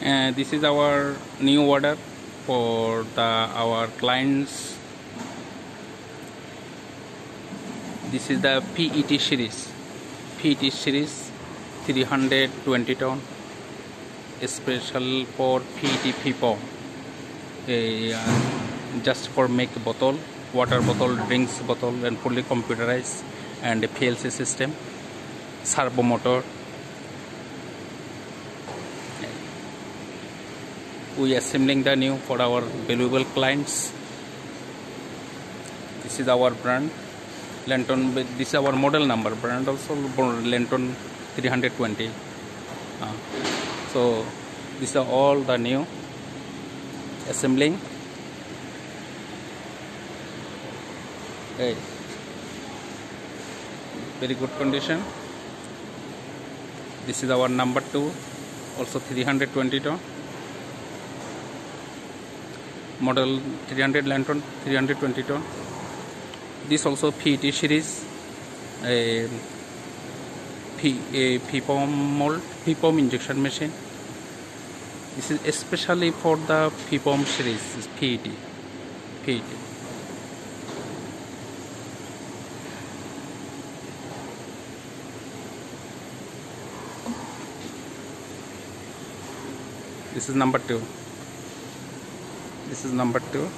And this is our new order for our clients. This is the PET series 320 ton, special for PET people, just for make bottle, water bottle, drinks bottle, and fully computerized and a PLC system, servo motor. We are assembling the new for our valuable clients. This is our brand LANTON. This is our model number, brand also LANTON 320. So these are all the new assembling. Very good condition. This is our number 2, also 320 ton. Model 300 LANTON 320 ton. This also PET series, a preform mold, preform injection machine. This is especially for the preform series, is PET. This is number 2. This is number 2.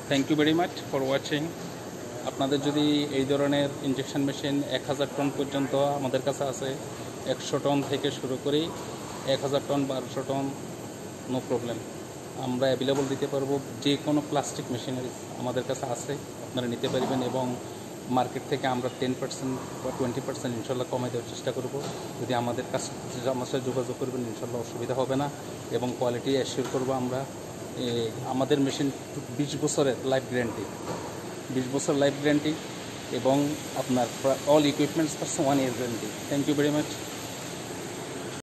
Thank you very much for watching. আপনাদের যদি এই ধরনের injection machine 1000 ton পর্যন্ত আমাদের কাছে আছে, 100 ton থেকে শুরু করি 1000 টন 1200 টন, নো প্রবলেম, আমরা অ্যাভেলেবল দিতে পারবো। যে কোনো প্লাস্টিক মেশিনারি আমাদের কাছে আছে, আপনারা নিতে পারবেন এবং মার্কেট থেকে আমরা 10% বা 20% ইনশাল্লাহ কমাই দেওয়ার চেষ্টা করব। যদি আমাদের কাছে আমার সাথে যোগাযোগ করবেন ইনশাল্লাহ অসুবিধা হবে না এবং কোয়ালিটি অ্যাসিওর করবো আমরা। আমাদের মেশিন 20 বছরের লাইফ গ্যারান্টি, 20 বছর লাইফ গ্যারান্টি এবং আপনার অল ইকুইপমেন্টস পাচ্ছেন 1 year guarantee. Thank you very much.